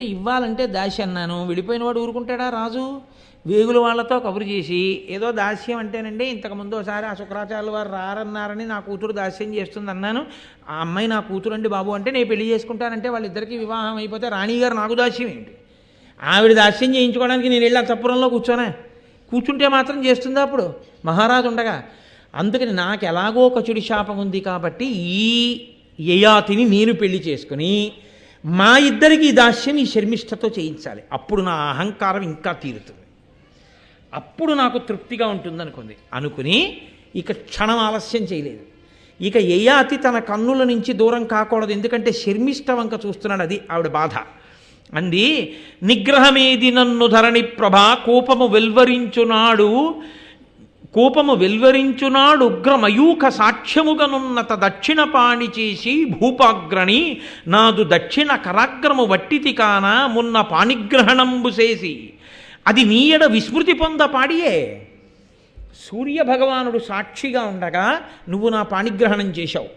ఇవ్వాలంటే దాసి అన్నాను. వెళ్ళిపోయిన వాడు ఊరుకుంటాడా రాజు? వేగుల వాళ్ళతో కబురు చేసి ఏదో దాస్యం అంటేనండి ఇంతకుముందు ఒకసారి ఆ శుక్రాచార్యుల వారు రారన్నారని నా కూతురు దాస్యం చేస్తుంది అన్నాను. ఆ అమ్మాయి నా కూతురు అండి బాబు అంటే నేను పెళ్లి చేసుకుంటానంటే వాళ్ళిద్దరికీ వివాహం అయిపోతే రాణిగారు నాకు దాస్యం ఏంటి? ఆవిడ దాస్యం చేయించుకోవడానికి నేను వెళ్ళి ఆ చప్పురంలో కూర్చుంటే మాత్రం చేస్తుందా అప్పుడు మహారాజు ఉండగా? అందుకని నాకు ఎలాగో కచుడి శాపం ఉంది కాబట్టి ఈ యయాతిని నేను పెళ్లి చేసుకుని మా ఇద్దరికి దాస్యం ఈ శర్మిష్ఠతో చేయించాలి. అప్పుడు నా అహంకారం ఇంకా తీరుతుంది, అప్పుడు నాకు తృప్తిగా ఉంటుంది అనుకుని ఇక క్షణం ఆలస్యం చేయలేదు. ఇక యయాతి తన కన్నుల నుంచి దూరం కాకూడదు, ఎందుకంటే శర్మిష్ఠ వంక చూస్తున్నాడు, అది ఆవిడ బాధ. అంది, నిగ్రహమేది నన్ను ధరణి ప్రభా కోపము వెల్వరించునాడు ఉగ్రమయూఖ సాక్ష్యముగనున్నత దక్షిణ పాణి చేసి భూపాగ్రణి నాదు దక్షిణ కరాగ్రము వట్టితి కాన మున్న పాణిగ్రహణంబు చేసి అది నీయడ విస్మృతి పొంద పాడియే. సూర్యభగవానుడు సాక్షిగా ఉండగా నువ్వు నా పాణిగ్రహణం చేశావు.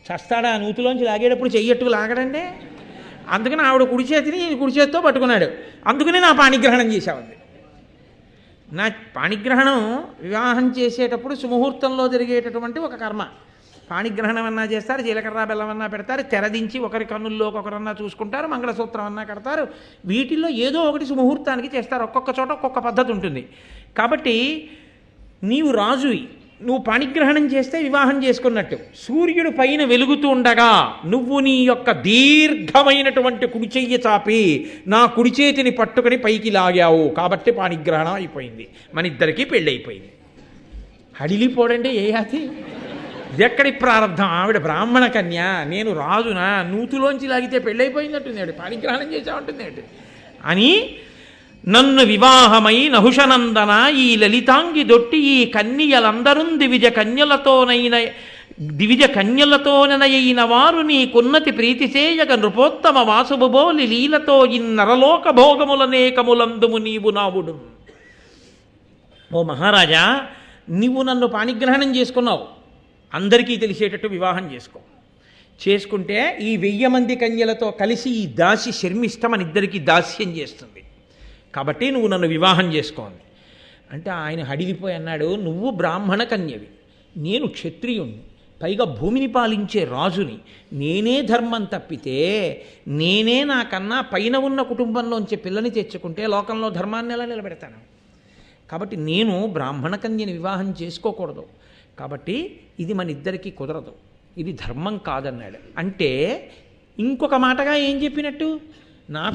చస్తాడా నూతిలోంచి లాగేటప్పుడు చెయ్యట్టుకు లాగడండి. అందుకని ఆవిడ కుడి చేతిని కుడి చేతితో పట్టుకున్నాడు, అందుకని నా పాణిగ్రహణం చేశావు. నా పాణిగ్రహణం వివాహం చేసేటప్పుడు సుముహూర్తంలో జరిగేటటువంటి ఒక కర్మ. పాణిగ్రహణం అన్నా చేస్తారు, జీలకర్ర బెల్లం అన్నా పెడతారు, తెరదించి ఒకరి కన్నుల్లోకి ఒకరన్నా చూసుకుంటారు, మంగళసూత్రం అన్నా కడతారు. వీటిల్లో ఏదో ఒకటి సుముహూర్తానికి చేస్తారు, ఒక్కొక్క చోట ఒక్కొక్క పద్ధతి ఉంటుంది. కాబట్టి నీవు రాజువి, నువ్వు పాణిగ్రహణం చేస్తే వివాహం చేసుకున్నట్టు. సూర్యుడు పైన వెలుగుతూ ఉండగా నువ్వు నీ యొక్క దీర్ఘమైనటువంటి కుడి చెయ్యి చాపి నా కుడి చేతిని పట్టుకుని పైకి లాగావు, కాబట్టి పాణిగ్రహణం అయిపోయింది, మన ఇద్దరికీ పెళ్ళైపోయింది. హడిలిపోడండి యయాతి, ఎక్కడి ప్రారంధం? ఆవిడ బ్రాహ్మణ కన్య, నేను రాజునా, నూతులోంచి లాగితే పెళ్ళైపోయిందంటుంది, పాణిగ్రహణం చేసామంటుంది అని నన్ను వివాహమై నహుషనందన ఈ లలితాంగి దొట్టి ఈ కన్యలందరూ దివిజ కన్యలతోనైన వారు నీకున్నతి ప్రీతి చేయగ నృపోత్తమ వాసుబోలి లీలతో ఇన్నరలోక భోగములనేకములందుము నీవు నావుడు. ఓ మహారాజా, నీవు నన్ను పాణిగ్రహణం చేసుకున్నావు, అందరికీ తెలిసేటట్టు వివాహం చేసుకుంటే ఈ 1000 మంది కన్యలతో కలిసి ఈ దాసి శర్మిష్ఠ మన ఇద్దరికీ దాస్యం చేస్తుంది, కాబట్టి నువ్వు నన్ను వివాహం చేసుకోండి అంటే ఆయన హడిలిపోయి అన్నాడు, నువ్వు బ్రాహ్మణ కన్యవి, నేను క్షత్రియుణ్ణి, పైగా భూమిని పాలించే రాజుని, నేనే ధర్మం తప్పితే నేనే నాకన్నా పైన ఉన్న కుటుంబంలోంచి పిల్లని తెచ్చుకుంటే లోకంలో ధర్మాన్ని ఎలా నిలబెడతాను? కాబట్టి నేను బ్రాహ్మణ కన్యని వివాహం చేసుకోకూడదు, కాబట్టి ఇది మన ఇద్దరికీ కుదరదు, ఇది ధర్మం కాదన్నాడు. అంటే ఇంకొక మాటగా ఏం చెప్పినట్టు, నాకు